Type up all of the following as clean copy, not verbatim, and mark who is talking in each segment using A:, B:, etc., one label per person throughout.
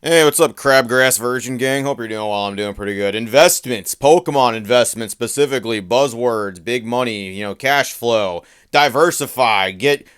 A: Hey, what's up, Crabgrass Virgin Gang? Hope you're doing well. I'm doing pretty good. Investments, Pokemon investments specifically, buzzwords, big money, cash flow, diversify,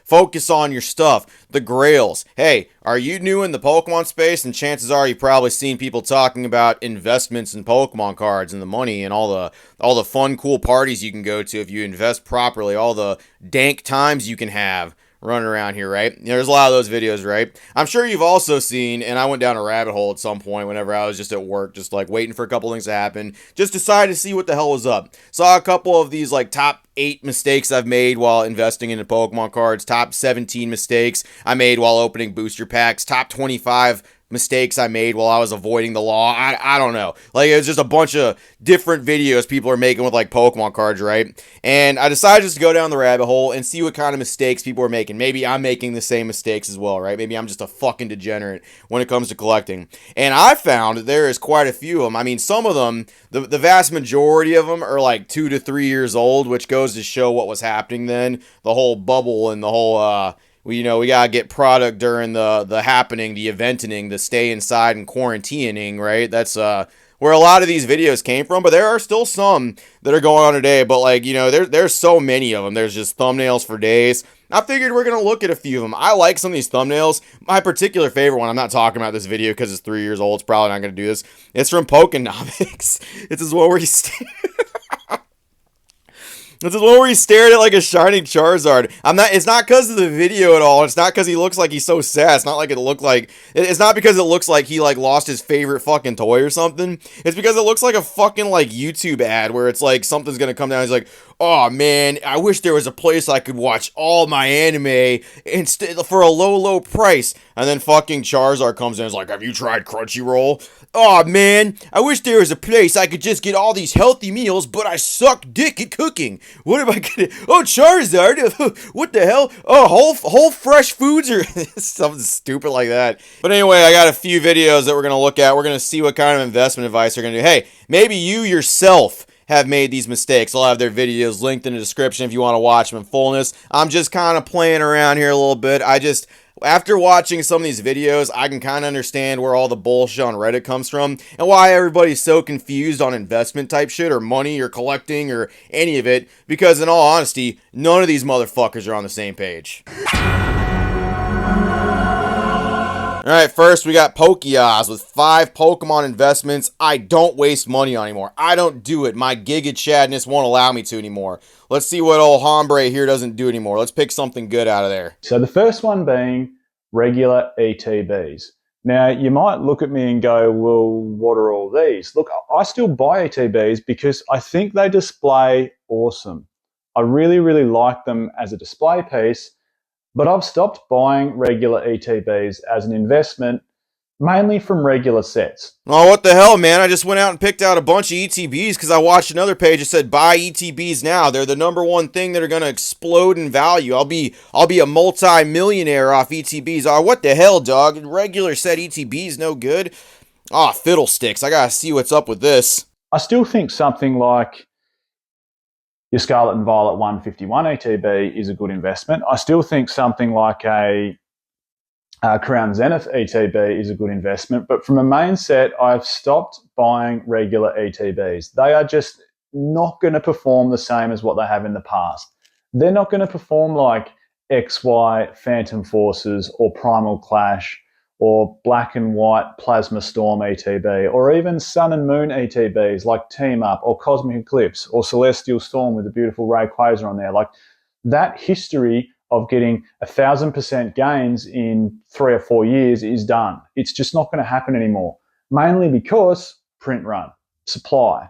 A: focus on your stuff, the grails. Hey, are you new in the Pokemon space? And chances are you've probably seen people talking about investments in Pokemon cards and the money and all the fun, cool parties you can go to if you invest properly, all the dank times you can have running around here, right? There's a lot of those videos, right? I'm sure you've also seen, and I went down a rabbit hole at some point whenever I was just at work, just like waiting for a couple things to happen, just decided to see what the hell was up. Saw a couple of these like top 8 mistakes I've made while investing into Pokemon cards, top 17 mistakes I made while opening booster packs, top 25 mistakes I made while I was avoiding the law. I don't know. Like, it was just a bunch of different videos people are making with like Pokemon cards, right? And I decided just to go down the rabbit hole and see what kind of mistakes people are making. Maybe I'm making the same mistakes as well, right? Maybe I'm just a fucking degenerate when it comes to collecting. And I found that there is quite a few of them. I mean, some of them, the vast majority of them are like 2 to 3 years old, which goes to show what was happening then. The whole bubble and the whole, we gotta get product during the happening, the eventing, the stay inside and quarantining, right? That's where a lot of these videos came from. But there are still some that are going on today. But like, there's so many of them. There's just thumbnails for days. I figured we're gonna look at a few of them. I like some of these thumbnails. My particular favorite one, I'm not talking about this video because it's 3 years old. It's probably not gonna do this. It's from Pokenomics. It's this one where he's This is one where he stared at like a shining Charizard. It's not because of the video at all. It's not because he looks like he's so sad. It's not like it looked like. It's not because it looks like he like lost his favorite fucking toy or something. It's because it looks like a fucking like YouTube ad where it's like something's gonna come down. He's like, oh man, I wish there was a place I could watch all my anime instead for a low price. And then fucking Charizard comes in and is like, have you tried Crunchyroll? Oh man, I wish there was a place I could just get all these healthy meals, but I suck dick at cooking. What am I gonna? Oh, Charizard, what the hell? Oh, whole fresh foods or something stupid like that. But anyway, I got a few videos that we're gonna look at. We're gonna see what kind of investment advice you're gonna do. Hey, maybe you yourself have made these mistakes. I'll have their videos linked in the description if you want to watch them in fullness. I'm just kind of playing around here a little bit. After watching some of these videos, I can kind of understand where all the bullshit on Reddit comes from and why everybody's so confused on investment type shit or money or collecting or any of it, because in all honesty, none of these motherfuckers are on the same page. Alright, first we got Pokeoz with 5 Pokemon investments I don't waste money on anymore. I don't do it. My Giga Chadness won't allow me to anymore. Let's see what old Hombre here doesn't do anymore. Let's pick something good out of there.
B: So the first one being regular ETBs. Now, you might look at me and go, well, what are all these? Look, I still buy ETBs because I think they display awesome. I really, really like them as a display piece. But I've stopped buying regular ETBs as an investment, mainly from regular sets.
A: Oh, what the hell, man? I just went out and picked out a bunch of ETBs because I watched another page that said buy ETBs now. They're the number one thing that are going to explode in value. I'll be a multi-millionaire off ETBs. Oh, what the hell, dog? Regular set ETBs no good? Oh, fiddlesticks. I got to see what's up with this.
B: I still think something like your Scarlet and Violet 151 ETB is a good investment. I still think something like a Crown Zenith ETB is a good investment. But from a main set, I've stopped buying regular ETBs. They are just not going to perform the same as what they have in the past. They're not going to perform like XY Phantom Forces or Primal Clash or Black and White Plasma Storm ETB, or even Sun and Moon ETBs like Team Up or Cosmic Eclipse or Celestial Storm with the beautiful Rayquaza on there. Like, that history of getting 1,000% gains in 3 or 4 years is done. It's just not going to happen anymore, mainly because print run, supply.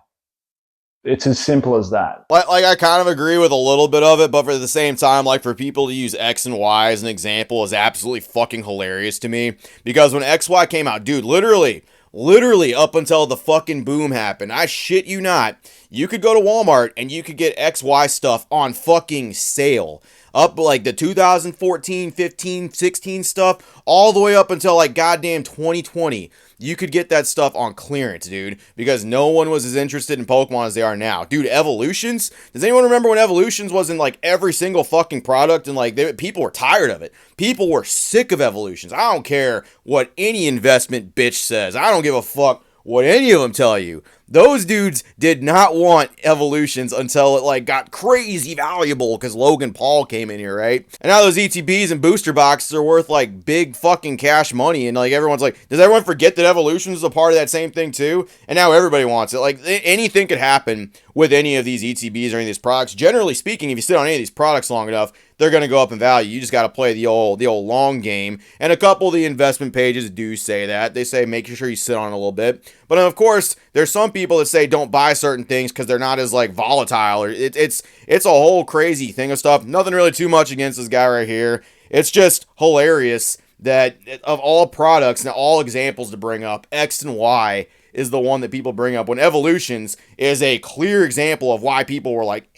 B: It's as simple as that.
A: Like, I kind of agree with a little bit of it, but for the same time, like, for people to use X and Y as an example is absolutely fucking hilarious to me. Because when XY came out, dude, literally up until the fucking boom happened, I shit you not, you could go to Walmart and you could get XY stuff on fucking sale. up like the 2014, 15, 16 stuff, all the way up until like goddamn 2020. You could get that stuff on clearance, dude, because no one was as interested in Pokemon as they are now. Dude, Evolutions? Does anyone remember when Evolutions was in like every single fucking product and like people were tired of it? People were sick of Evolutions. I don't care what any investment bitch says. I don't give a fuck what any of them tell you. Those dudes did not want Evolutions until it like got crazy valuable because Logan Paul came in here, right? And now those ETBs and booster boxes are worth like big fucking cash money, and like everyone's like, does everyone forget that Evolutions is a part of that same thing too? And now everybody wants it. Like anything could happen with any of these ETBs or any of these products. Generally speaking, if you sit on any of these products long enough, they're going to go up in value. You just got to play the old long game. And a couple of the investment pages do say that. They say make sure you sit on it a little bit. But of course, there's some people that say don't buy certain things because they're not as like volatile, or it's a whole crazy thing of stuff. Nothing really too much against this guy right here. It's just hilarious that of all products and all examples to bring up, X and Y is the one that people bring up when Evolutions is a clear example of why people were like,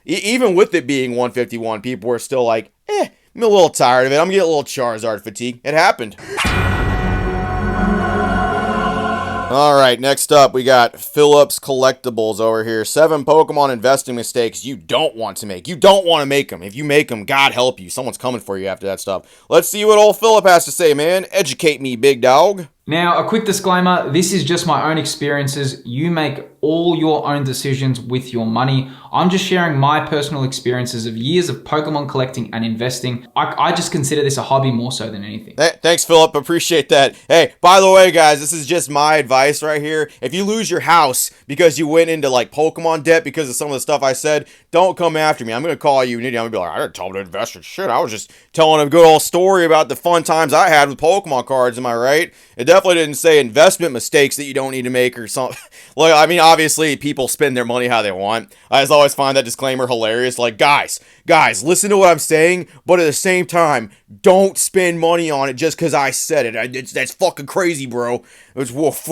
A: even with it being 151, people were still like, I'm a little tired of it. I'm getting a little Charizard fatigue. It happened. All right, next up, we got Phillips Collectibles over here. 7 Pokemon investing mistakes you don't want to make. You don't want to make them. If you make them, God help you. Someone's coming for you after that stuff. Let's see what old Phillip has to say, man. Educate me, big dog.
C: Now, a quick disclaimer, this is just my own experiences. You make all your own decisions with your money. I'm just sharing my personal experiences of years of Pokemon collecting and investing. I just consider this a hobby more so than anything.
A: Thanks, Philip. Appreciate that. Hey, by the way, guys, this is just my advice right here. If you lose your house because you went into like Pokemon debt because of some of the stuff I said, don't come after me. I'm going to call you an idiot. I'm going to be like, I didn't tell him to invest in shit. I was just telling a good old story about the fun times I had with Pokemon cards. Am I right? It definitely didn't say investment mistakes that you don't need to make or something. Like, I mean, obviously, people spend their money how they want. I just always find that disclaimer hilarious. Like, guys, listen to what I'm saying, but at the same time, don't spend money on it just because I said it. That's fucking crazy, bro. It's woof.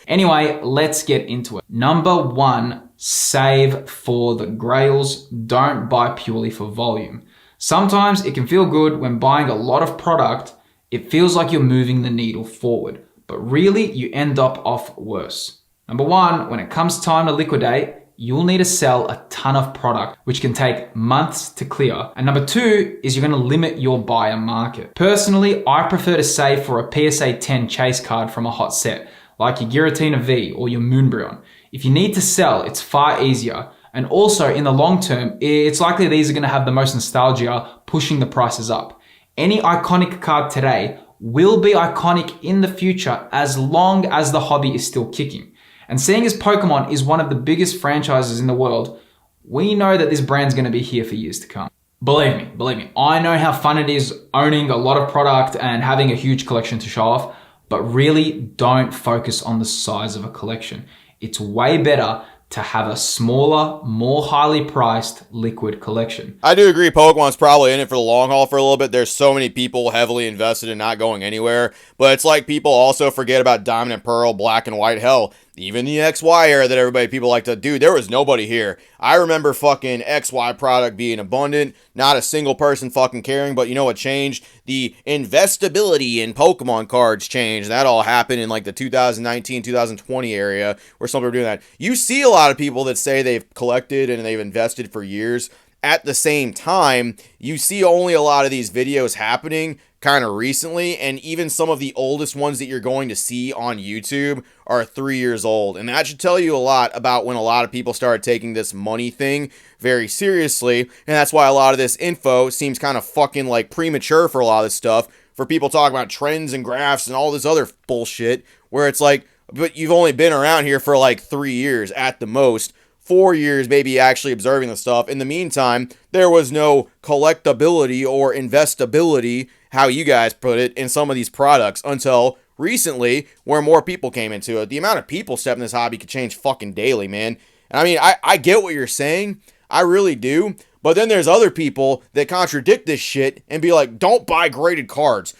C: Anyway, let's get into it. Number 1, save for the grails. Don't buy purely for volume. Sometimes it can feel good when buying a lot of product. It feels like you're moving the needle forward, but really you end up off worse. Number 1, when it comes time to liquidate, you'll need to sell a ton of product, which can take months to clear. And number 2 is you're going to limit your buyer market. Personally, I prefer to save for a PSA 10 chase card from a hot set, like your Giratina V or your Moonbryon. If you need to sell, it's far easier. And also in the long term, it's likely these are going to have the most nostalgia, pushing the prices up. Any iconic card today will be iconic in the future as long as the hobby is still kicking. And seeing as Pokemon is one of the biggest franchises in the world, we know that this brand's going to be here for years to come. Believe me, I know how fun it is owning a lot of product and having a huge collection to show off, but really don't focus on the size of a collection. It's way better to have a smaller, more highly priced liquid collection.
A: I do agree Pokemon's probably in it for the long haul for a little bit. There's so many people heavily invested in not going anywhere, but it's like people also forget about Diamond and Pearl, Black and White. Hell, even the XY era that people like to do, there was nobody here. I remember fucking XY product being abundant, not a single person fucking caring, but you know what changed? The investability in Pokemon cards changed. That all happened in like the 2019, 2020 area where some people were doing that. You see a lot of people that say they've collected and they've invested for years. At the same time, you see only a lot of these videos happening kind of recently, and even some of the oldest ones that you're going to see on YouTube are 3 years old. And that should tell you a lot about when a lot of people started taking this money thing very seriously, and that's why a lot of this info seems kind of fucking like premature for a lot of this stuff, for people talking about trends and graphs and all this other bullshit, where it's like, but you've only been around here for like 3 years at the most. 4 years maybe actually observing the stuff. In the meantime, there was no collectability or investability, how you guys put it, in some of these products until recently, where more people came into it. The amount of people stepping this hobby could change fucking daily, man. And I mean, I get what you're saying. I really do. But then there's other people that contradict this shit and be like, don't buy graded cards.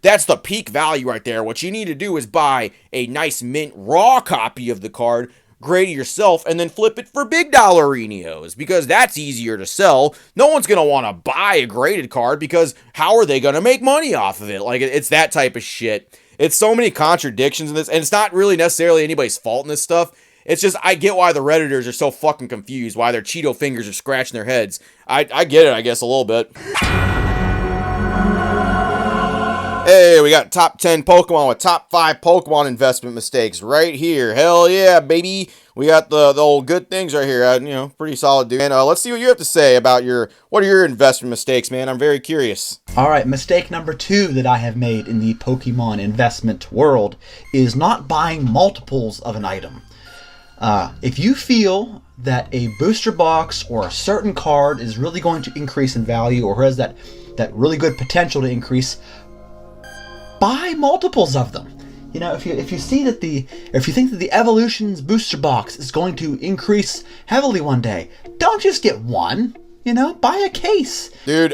A: That's the peak value right there. What you need to do is buy a nice mint raw copy of the card. grade it yourself and then flip it for big dollar Renios, because that's easier to sell. No one's going to want to buy a graded card because how are they going to make money off of it? Like, it's that type of shit. It's so many contradictions in this, and it's not really necessarily anybody's fault in this stuff. It's just, I get why the Redditors are so fucking confused, why their Cheeto fingers are scratching their heads. I get it, I guess, a little bit. Hey, we got top 10 Pokemon with top 5 Pokemon investment mistakes right here. Hell yeah, baby. We got the old good things right here. Pretty solid, dude. And let's see what you have to say about what are your investment mistakes, man? I'm very curious.
D: All right, mistake number 2 that I have made in the Pokemon investment world is not buying multiples of an item. If you feel that a booster box or a certain card is really going to increase in value or has that really good potential to increase, buy multiples of them. If you think that the Evolutions booster box is going to increase heavily one day, don't just get one. Buy a case.
A: Dude,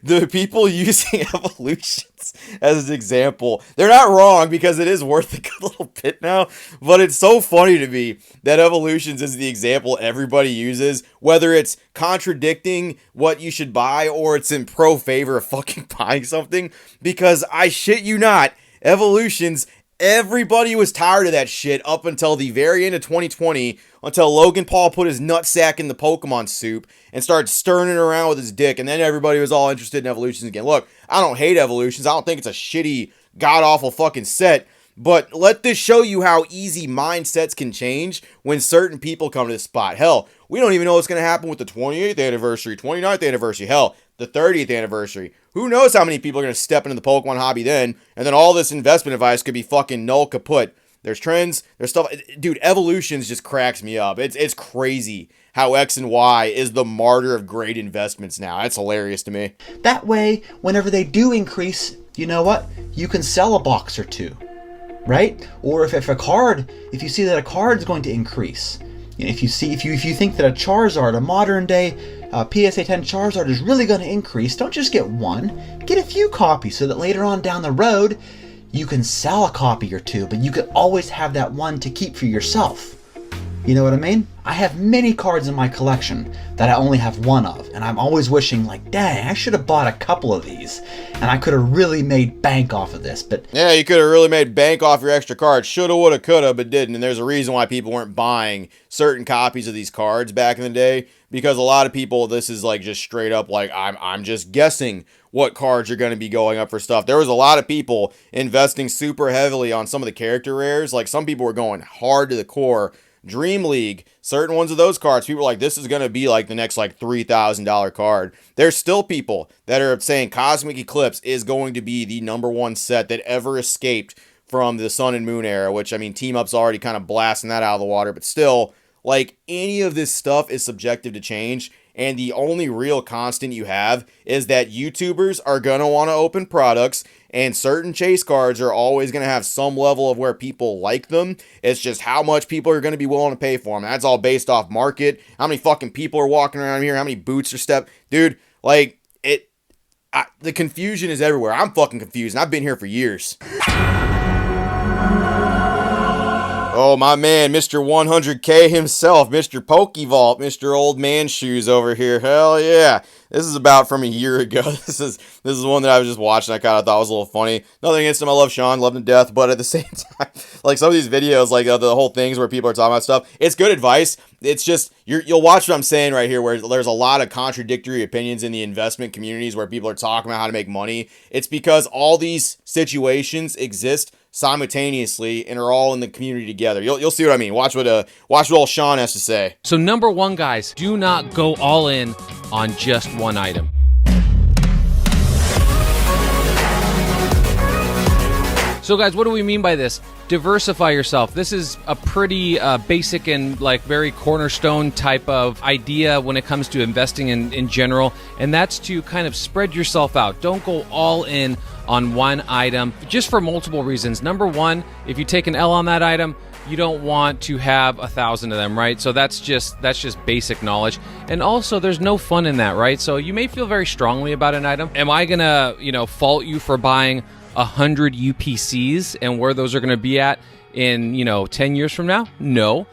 A: the people using Evolutions as an example, they're not wrong because it is worth a good little bit now, but it's so funny to me that Evolutions is the example everybody uses, whether it's contradicting what you should buy or it's in pro favor of fucking buying something, because I shit you not, Evolutions, everybody was tired of that shit up until the very end of 2020, until Logan Paul put his nutsack in the Pokemon soup and started stirring it around with his dick, and then everybody was all interested in Evolutions again. Look, I don't hate Evolutions. I don't think it's a shitty, god-awful fucking set, but let this show you how easy mindsets can change when certain people come to this spot. Hell, we don't even know what's going to happen with the 28th anniversary, 29th anniversary, hell, the 30th anniversary. Who knows how many people are going to step into the Pokemon hobby then, and then all this investment advice could be fucking null kaput. There's trends, there's stuff. Dude, Evolutions just cracks me up. It's crazy how X and Y is the martyr of great investments now. That's hilarious to me.
D: That way, whenever they do increase, you know what? You can sell a box or two, right? Or if you see that a card is going to increase, if you think that a Charizard, a modern day PSA 10 Charizard is really going to increase, don't just get one, get a few copies so that later on down the road, you can sell a copy or two, but you can always have that one to keep for yourself. You know what I mean? I have many cards in my collection that I only have one of, and I'm always wishing, like, dang, I should have bought a couple of these, and I could have really made bank off of this, but...
A: Yeah, you could have really made bank off your extra cards. Shoulda, woulda, coulda, but didn't, and there's a reason why people weren't buying certain copies of these cards back in the day, because a lot of people, this is like just straight up like, I'm just guessing what cards are going to be going up for stuff. There was a lot of people investing super heavily on some of the character rares. Like, some people were going hard to the core. Dream League, certain ones of those cards, people were like, this is going to be like the next like $3,000 card. There's still people that are saying Cosmic Eclipse is going to be the #1 set that ever escaped from the Sun and Moon era, which, I mean, Team Up's already kind of blasting that out of the water, but still, like, any of this stuff is subjective to change, and the only real constant you have is that YouTubers are going to want to open products, and certain chase cards are always going to have some level of where people like them. It's just how much people are going to be willing to pay for them. That's all based off market, how many fucking people are walking around here, how many boots are stepped. Dude, like, the confusion is everywhere. I'm fucking confused, and I've been here for years. Oh, my man, Mr. 100K himself, Mr. Pokevault, Mr. Old Man Shoes over here. Hell yeah. This is about from a year ago. This is one that I was just watching. I kind of thought was a little funny. Nothing against him. I love Sean, love him to death. But at the same time, like some of these videos, like the whole things where people are talking about stuff, it's good advice. It's just, you'll watch what I'm saying right here, where there's a lot of contradictory opinions in the investment communities where people are talking about how to make money. It's because all these situations exist simultaneously and are all in the community together. You'll see what I mean. Watch what old Sean has to say.
E: So number one, guys, do not go all in on just one item. So guys, what do we mean by this? Diversify yourself. This is a pretty basic and like very cornerstone type of idea when it comes to investing in general, and that's to kind of spread yourself out. Don't go all in on one item, just for multiple reasons. Number one, if you take an L on that item, you don't want to have 1,000 of them, right? So that's just basic knowledge. And also, there's no fun in that, right? So you may feel very strongly about an item. Am I gonna, fault you for buying 100 UPCs and where those are going to be at in, 10 years from now? No.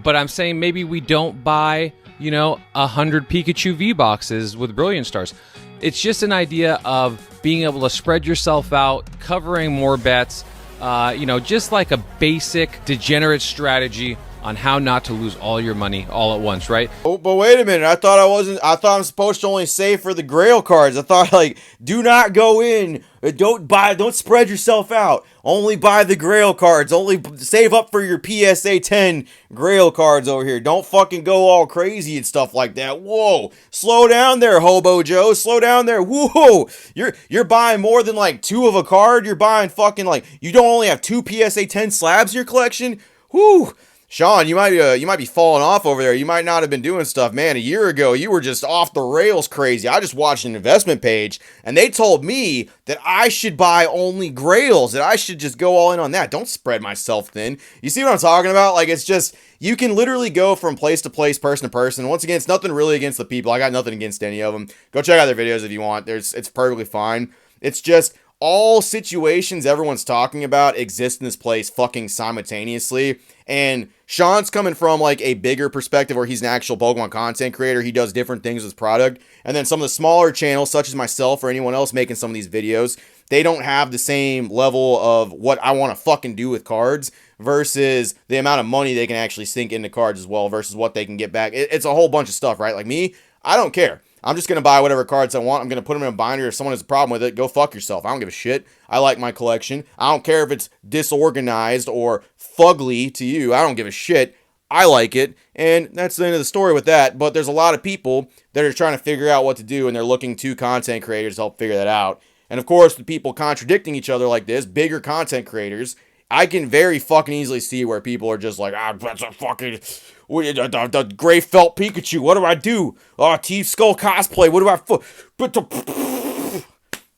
E: But I'm saying maybe we don't buy, 100 Pikachu V boxes with Brilliant Stars. It's just an idea of being able to spread yourself out, covering more bets, just like a basic degenerate strategy on how not to lose all your money all at once, right?
A: Oh, but wait a minute. I thought I'm supposed to only save for the Grail cards. I thought, do not go in. Don't spread yourself out. Only buy the Grail cards. Only save up for your PSA 10 Grail cards over here. Don't fucking go all crazy and stuff like that. Whoa. Slow down there, Hobo Joe. Slow down there. Whoa. You're buying more than 2 of a card. You're buying fucking you don't only have 2 PSA 10 slabs in your collection. Whoo. Sean, you might be falling off over there. You might not have been doing stuff. Man, a year ago, you were just off the rails crazy. I just watched an investment page, and they told me that I should buy only Grails, that I should just go all in on that. Don't spread myself thin. You see what I'm talking about? It's just, you can literally go from place to place, person to person. Once again, it's nothing really against the people. I got nothing against any of them. Go check out their videos if you want. It's perfectly fine. It's just, all situations everyone's talking about exist in this place fucking simultaneously. And Sean's coming from a bigger perspective where he's an actual Pokemon content creator. He does different things with his product. And then some of the smaller channels, such as myself or anyone else making some of these videos, they don't have the same level of what I want to fucking do with cards versus the amount of money they can actually sink into cards as well versus what they can get back. It's a whole bunch of stuff, right? Like me, I don't care. I'm just going to buy whatever cards I want. I'm going to put them in a binder. If someone has a problem with it, go fuck yourself. I don't give a shit. I like my collection. I don't care if it's disorganized or fugly to you. I don't give a shit. I like it. And that's the end of the story with that. But there's a lot of people that are trying to figure out what to do, and they're looking to content creators to help figure that out. And of course, the people contradicting each other like this, bigger content creators, I can very fucking easily see where people are just like, that's a fucking... the gray felt Pikachu. What do I do? Oh, Teeth Skull cosplay. What do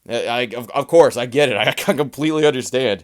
A: I... Of course, I get it. I completely understand.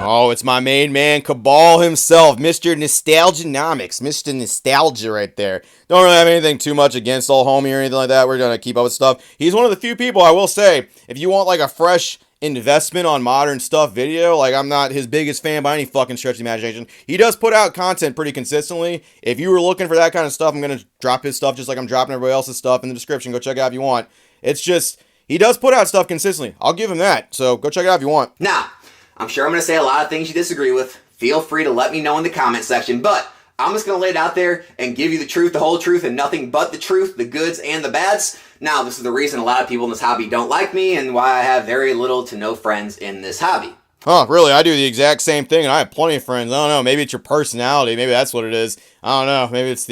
A: Oh, it's my main man, Cabal himself, Mr. Nostalgianomics, Mr. Nostalgia right there. Don't really have anything too much against old homie or anything like that. We're going to keep up with stuff. He's one of the few people, I will say, if you want a fresh investment on modern stuff video, I'm not his biggest fan by any fucking stretch of the imagination. He does put out content pretty consistently. If you were looking for that kind of stuff, I'm going to drop his stuff just like I'm dropping everybody else's stuff in the description. Go check it out if you want. It's just, he does put out stuff consistently. I'll give him that. So go check it out if you want.
F: Now, I'm sure I'm going to say a lot of things you disagree with. Feel free to let me know in the comment section, but I'm just going to lay it out there and give you the truth, the whole truth, and nothing but the truth, the goods and the bads. Now, this is the reason a lot of people in this hobby don't like me and why I have very little to no friends in this hobby.
A: Huh, really? I do the exact same thing, and I have plenty of friends. I don't know. Maybe it's your personality. Maybe that's what it is. I don't know. Maybe it's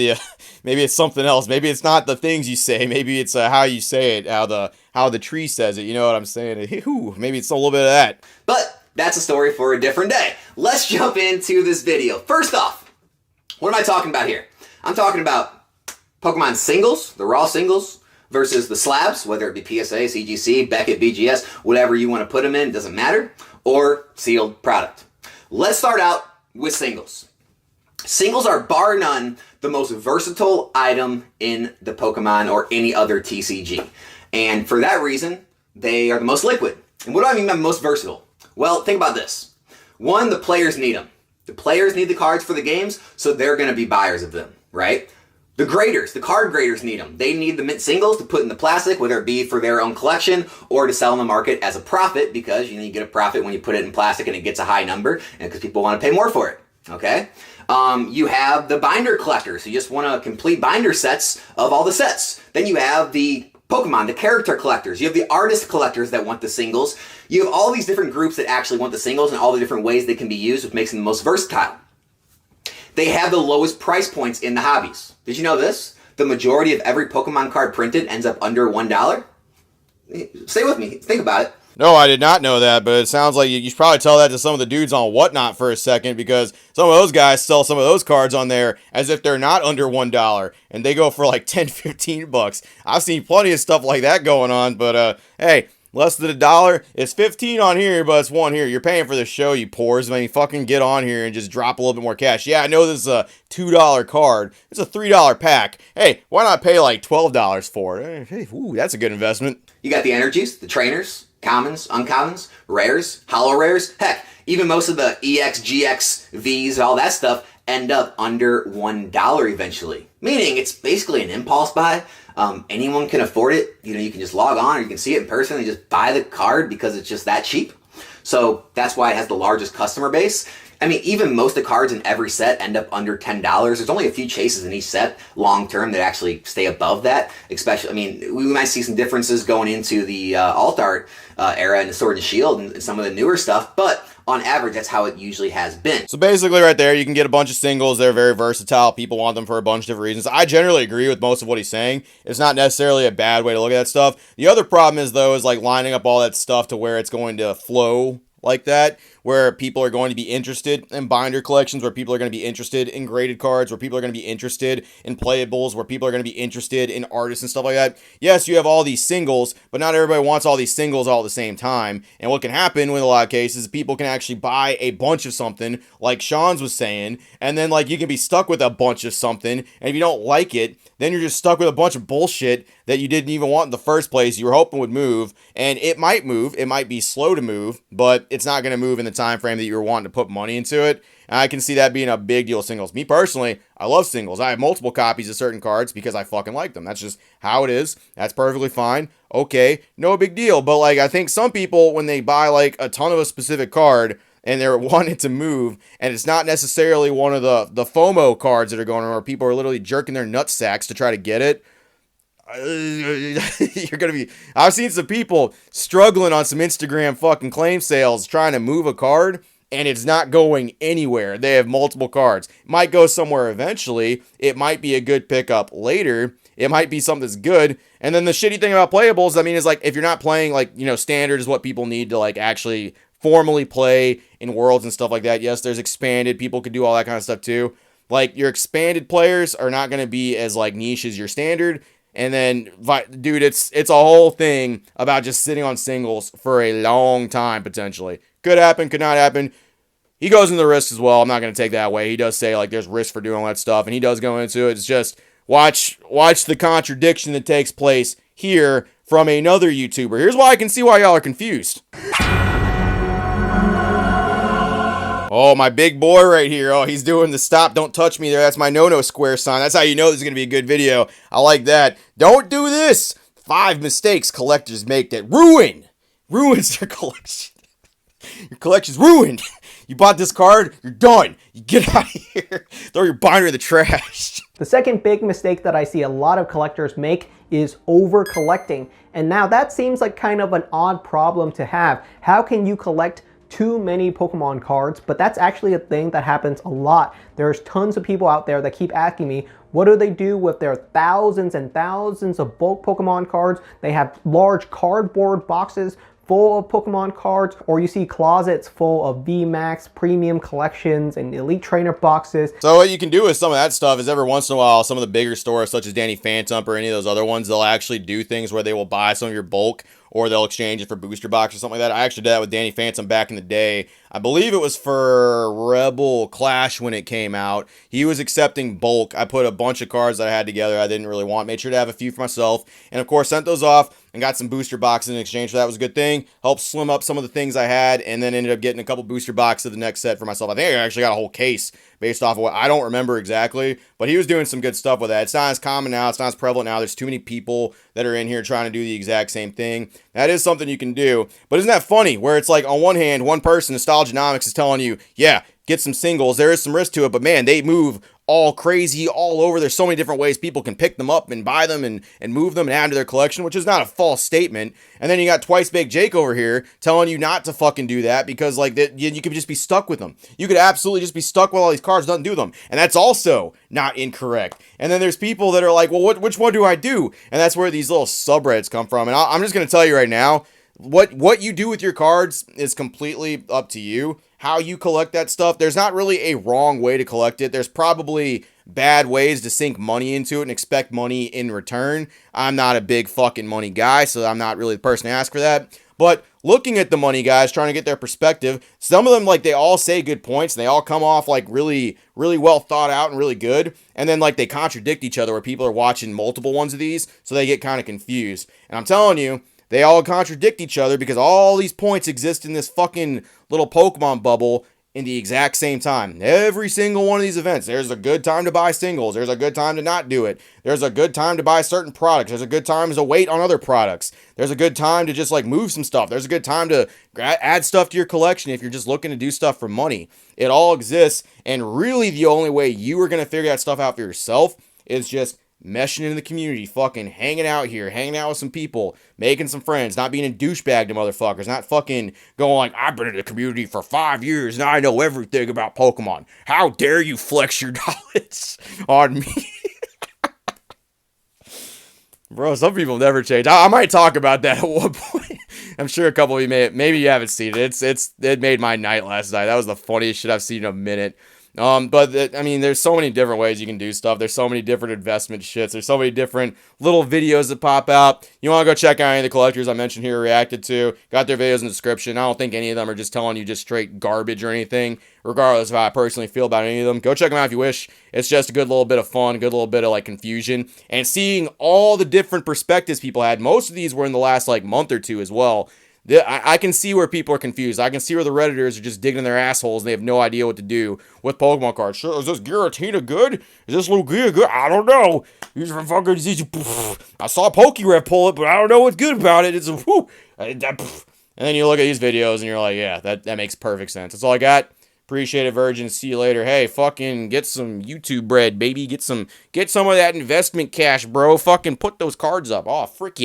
A: maybe it's something else. Maybe it's not the things you say. Maybe it's how you say it, how the tree says it. You know what I'm saying? Maybe it's a little bit of that.
F: But that's a story for a different day. Let's jump into this video. First off, what am I talking about here? I'm talking about Pokemon singles, the raw singles, versus the slabs, whether it be PSA, CGC, Beckett, BGS, whatever you want to put them in, doesn't matter, or sealed product. Let's start out with singles. Singles are bar none the most versatile item in the Pokemon or any other TCG. And for that reason, they are the most liquid. And what do I mean by most versatile? Well, think about this. One, the players need them. The players need the cards for the games, so they're going to be buyers of them, right? The graders, the card graders need them. They need the mint singles to put in the plastic, whether it be for their own collection or to sell in the market as a profit, because you get a profit when you put it in plastic and it gets a high number, and because people want to pay more for it, okay? You have the binder collectors who just want to complete binder sets of all the sets. Then you have the Pokemon, the character collectors. You have the artist collectors that want the singles. You have all these different groups that actually want the singles and all the different ways they can be used, which makes them the most versatile. They have the lowest price points in the hobbies. Did you know this? The majority of every Pokemon card printed ends up under $1. Stay with me. Think about it.
A: No, I did not know that, but it sounds like you should probably tell that to some of the dudes on Whatnot for a second, because some of those guys sell some of those cards on there as if they're not under $1, and they go for $10, $15. I've seen plenty of stuff like that going on, but hey, less than $1. It's 15 on here, but it's 1 here. You're paying for the show, you poors. I mean, fucking get on here and just drop a little bit more cash. Yeah, I know this is a $2 card. It's a $3 pack. Hey, why not pay like $12 for it? Hey, ooh, that's a good investment.
F: You got the energies, the trainers, commons, uncommons, rares, hollow rares. Heck, even most of the EX, GX, Vs, all that stuff end up under $1 eventually. Meaning it's basically an impulse buy. Anyone can afford it. You know, you can just log on or you can see it in person and just buy the card because it's just that cheap. So that's why it has the largest customer base. I mean, even most of the cards in every set end up under $10. There's only a few chases in each set long term that actually stay above that. Especially, I mean, we might see some differences going into the alt art era and the Sword and Shield and some of the newer stuff, but on average, that's how it usually has been.
A: So basically right there, you can get a bunch of singles. They're very versatile. People want them for a bunch of different reasons. I generally agree with most of what he's saying. It's not necessarily a bad way to look at that stuff. The other problem is, though, is like lining up all that stuff to where it's going to flow like that, where people are going to be interested in binder collections, where people are going to be interested in graded cards, where people are going to be interested in playables, where people are going to be interested in artists and stuff like that. Yes, you have all these singles, but not everybody wants all these singles all at the same time. And what can happen with a lot of cases, people can actually buy a bunch of something, like Sean's was saying, and then like you can be stuck with a bunch of something, and if you don't like it, then you're just stuck with a bunch of bullshit that you didn't even want in the first place, you were hoping would move, and it might move, it might be slow to move, but it's not going to move in the time frame that you were wanting to put money into it. And I can see that being a big deal with singles. Me personally, I love singles. I have multiple copies of certain cards because I fucking like them. That's just how it is. That's perfectly fine. Okay, no big deal. But like, I think some people, when they buy like a ton of a specific card and they're wanting to move, and it's not necessarily one of the FOMO cards that are going on where people are literally jerking their nut sacks to try to get it, you're gonna be. I've seen some people struggling on some Instagram fucking claim sales trying to move a card, and it's not going anywhere. They have multiple cards. It might go somewhere eventually. It might be a good pickup later. It might be something that's good. And then the shitty thing about playables, I mean, is like if you're not playing like, you know, standard is what people need to like actually formally play in worlds and stuff like that. Yes, there's expanded. People could do all that kind of stuff too. Like your expanded players are not going to be as like niche as your standard. And then, dude, it's a whole thing about just sitting on singles for a long time, potentially. Could happen, could not happen. He goes into the risks as well. I'm not going to take that away. He does say, like, there's risk for doing all that stuff, and he does go into it. It's just, watch the contradiction that takes place here from another YouTuber. Here's why I can see why y'all are confused. Oh, my big boy right here. Oh, he's doing the stop, don't touch me there. That's my no-no square sign. That's how you know this is going to be a good video. I like that. Don't do this. 5 mistakes collectors make that ruins their collection. Your collection's ruined. You bought this card, you're done. You get out of here. Throw your binder in the trash.
G: The second big mistake that I see a lot of collectors make is over collecting. And now that seems like kind of an odd problem to have. How can you collect too many Pokemon cards? But that's actually a thing that happens a lot. There's tons of people out there that keep asking me, what do they do with their thousands and thousands of bulk Pokemon cards? They have large cardboard boxes full of Pokemon cards, or you see closets full of VMAX premium collections and Elite Trainer boxes.
A: So what you can do with some of that stuff is every once in a while, some of the bigger stores such as Danny Phantom or any of those other ones, they'll actually do things where they will buy some of your bulk or they'll exchange it for booster box or something like that. I actually did that with Danny Phantom back in the day. I believe it was for Rebel Clash when it came out. He was accepting bulk. I put a bunch of cards that I had together I didn't really want. Made sure to have a few for myself. And of course, sent those off and got some booster boxes in exchange for that. Was a good thing. Helped slim up some of the things I had, and then ended up getting a couple booster boxes of the next set for myself. I think I actually got a whole case based off of what I don't remember exactly, but he was doing some good stuff with that. It's not as common now. It's not as prevalent now. There's too many people that are in here trying to do the exact same thing. That is something you can do. But isn't that funny? Where it's like on one hand, one person, Nostalgianomics, is telling you, yeah, get some singles. There is some risk to it, but man, they move all crazy all over. There's so many different ways people can pick them up and buy them and move them and add to their collection, which is not a false statement. And then you got Twice Baked Jake over here telling you not to fucking do that because like that you could just be stuck with them. You could absolutely just be stuck with all these cards, doesn't do them. And that's also not incorrect. And then there's people that are like, well, which one do I do? And that's where these little subreddits come from. And I'm just going to tell you right now, what you do with your cards is completely up to you. How you collect that stuff, there's not really a wrong way to collect it. There's probably bad ways to sink money into it and expect money in return. I'm not a big fucking money guy, so I'm not really the person to ask for that. But looking at the money guys, trying to get their perspective, some of them, like, they all say good points and they all come off like really, really well thought out and really good. And then, like, they contradict each other where people are watching multiple ones of these, so they get kind of confused. And I'm telling you, they all contradict each other because all these points exist in this fucking little Pokemon bubble in the exact same time. Every single one of these events, there's a good time to buy singles. There's a good time to not do it. There's a good time to buy certain products. There's a good time to wait on other products. There's a good time to just like move some stuff. There's a good time to add stuff to your collection if you're just looking to do stuff for money. It all exists, and really the only way you are going to figure that stuff out for yourself is just meshing in the community, fucking hanging out here, hanging out with some people, making some friends, not being a douchebag to motherfuckers, not fucking going like, I've been in the community for 5 years and I know everything about Pokemon. How dare you flex your knowledge on me? Bro, some people never change. I might talk about that at one point. I'm sure a couple of you maybe you haven't seen it. It made my night last night. That was the funniest shit I've seen in a minute. But I mean, there's so many different ways you can do stuff. There's so many different investment shits. There's so many different little videos that pop out. You want to go check out any of the collectors I mentioned here, reacted to. Got their videos in the description. I don't think any of them are just telling you just straight garbage or anything, regardless of how I personally feel about any of them. Go check them out if you wish. It's just a good little bit of fun, a good little bit of like confusion, and seeing all the different perspectives people had. Most of these were in the last like month or two as well. I can see where people are confused. I can see where the Redditors are just digging their assholes and they have no idea what to do with Pokemon cards. Sure, is this Giratina good? Is this Lugia good? I don't know. I saw PokeRef pull it, but I don't know what's good about it. It's a whoo. And then you look at these videos and you're like, yeah, that makes perfect sense. That's all I got. Appreciate it, Virgin. See you later. Hey, fucking get some YouTube bread, baby. Get some of that investment cash, bro. Fucking put those cards up. Oh, frick yeah.